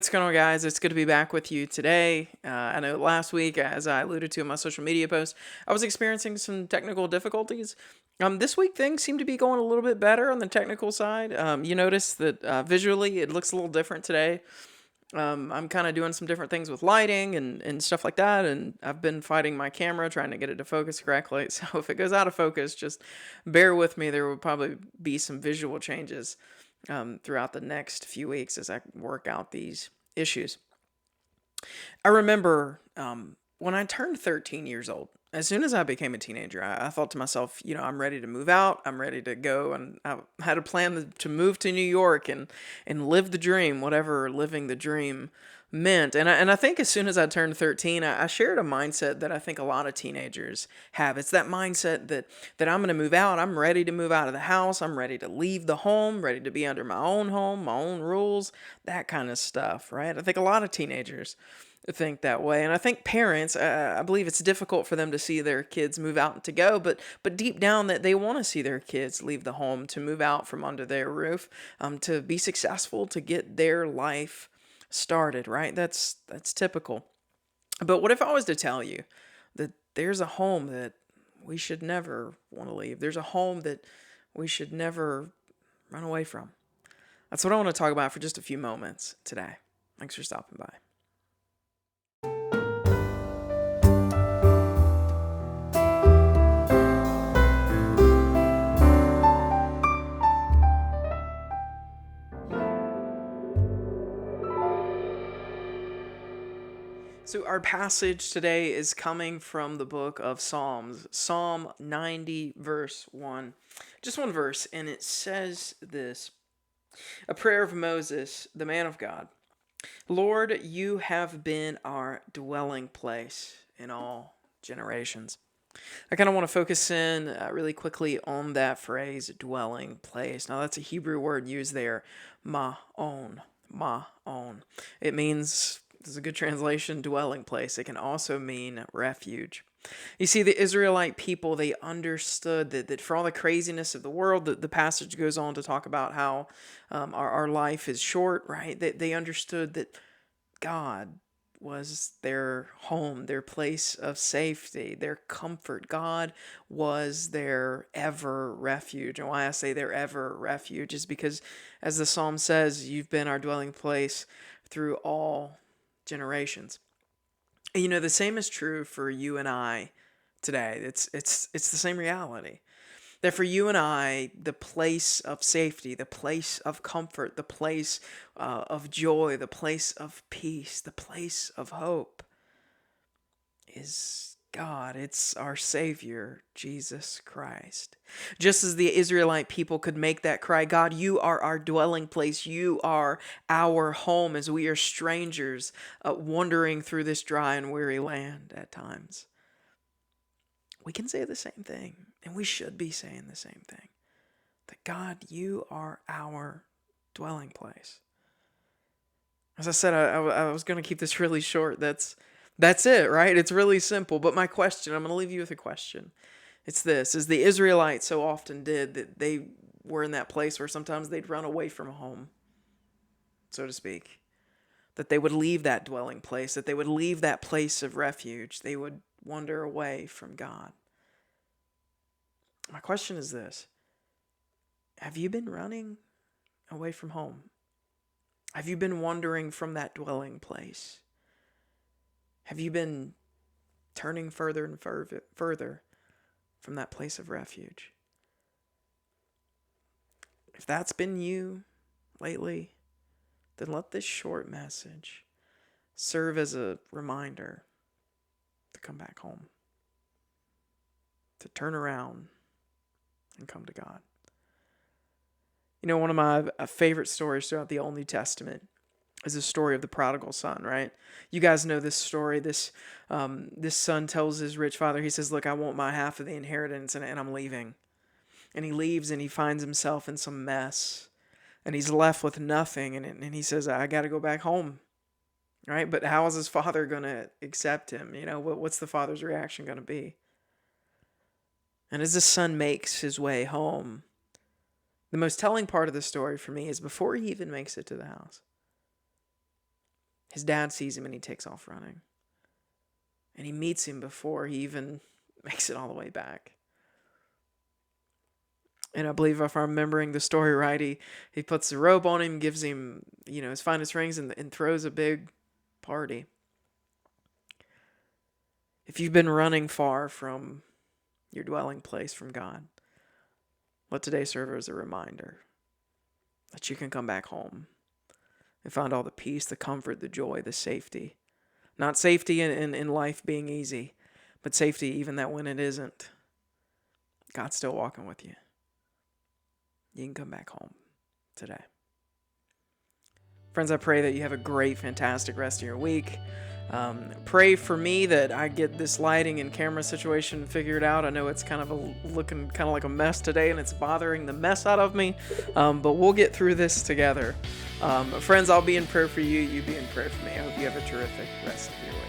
What's going on, guys? It's good to be back with you today. I know last week, as I alluded to in my social media post, I was experiencing some technical difficulties. This week, things seem to be going a little bit better on the technical side. You notice that visually it looks a little different today. I'm kind of doing some different things with lighting and stuff like that, and I've been fighting my camera, trying to get it to focus correctly. So if it goes out of focus, just bear with me. There will probably be some visual changes throughout the next few weeks as I work out these issues. I remember when I turned 13 years old, as soon as I became a teenager, I thought to myself, I'm ready to move out. I'm ready to go. And I had a plan to move to New York and live the dream, whatever living the dream meant. And I think as soon as I turned 13, I shared a mindset that I think a lot of teenagers have. It's that mindset that I'm going to move out. I'm ready to move out of the house. I'm ready to leave the home, ready to be under my own home, my own rules, that kind of stuff, right? I think a lot of teenagers think that way. And I think parents, I believe it's difficult for them to see their kids move out and to go, but deep down that they want to see their kids leave the home, to move out from under their roof, to be successful, to get their life started, right? That's typical. But what if I was to tell you that there's a home that we should never want to leave? There's a home that we should never run away from. That's what I want to talk about for just a few moments today. Thanks for stopping by. So, our passage today is coming from the book of Psalms, Psalm 90, verse 1. Just one verse, and it says this: a prayer of Moses, the man of God. Lord, you have been our dwelling place in all generations. I kind of want to focus in really quickly on that phrase, dwelling place. Now, that's a Hebrew word used there, ma'on, ma'on. It means, this is a good translation, dwelling place. It can also mean refuge. You see, the Israelite people, they understood that for all the craziness of the world, the passage goes on to talk about how our life is short, right? They understood that God was their home, their place of safety, their comfort. God was their ever refuge. And why I say their ever refuge is because, as the psalm says, you've been our dwelling place through all generations. And the same is true for you and I today. It's the same reality. That for you and I, the place of safety, the place of comfort, the place of joy, the place of peace, the place of hope is God. It's our Savior, Jesus Christ. Just as the Israelite people could make that cry, God, you are our dwelling place. You are our home, as we are strangers wandering through this dry and weary land at times. We can say the same thing, and we should be saying the same thing. That God, you are our dwelling place. As I said, I was going to keep this really short. That's it, right? It's really simple. But my question, I'm going to leave you with a question. It's this: as the Israelites so often did, that they were in that place where sometimes they'd run away from home, so to speak. That they would leave that dwelling place, that they would leave that place of refuge. They would wander away from God. My question is this: have you been running away from home? Have you been wandering from that dwelling place? Have you been turning further and further from that place of refuge? If that's been you lately, then let this short message serve as a reminder to come back home, to turn around and come to God. One of my favorite stories throughout the Old New Testament is the story of the prodigal son, right? You guys know this story. This son tells his rich father, he says, look, I want my half of the inheritance and I'm leaving. And he leaves and he finds himself in some mess. And he's left with nothing. And he says, I got to go back home, right? But how is his father going to accept him? What's the father's reaction going to be? And as the son makes his way home, the most telling part of the story for me is before he even makes it to the house, His dad sees him and he takes off running. And he meets him before he even makes it all the way back. And I believe if I'm remembering the story right, he puts the robe on him, gives him, his finest rings, and throws a big party. If you've been running far from your dwelling place from God, let today serve as a reminder that you can come back home and find all the peace, the comfort, the joy, the safety. Not safety in life being easy, but safety even that when it isn't, God's still walking with you. You can come back home today. Friends, I pray that you have a great, fantastic rest of your week. Pray for me that I get this lighting and camera situation figured out. I know it's kind of looking kind of like a mess today, and it's bothering the mess out of me, but we'll get through this together. Friends, I'll be in prayer for you. You be in prayer for me. I hope you have a terrific rest of your week.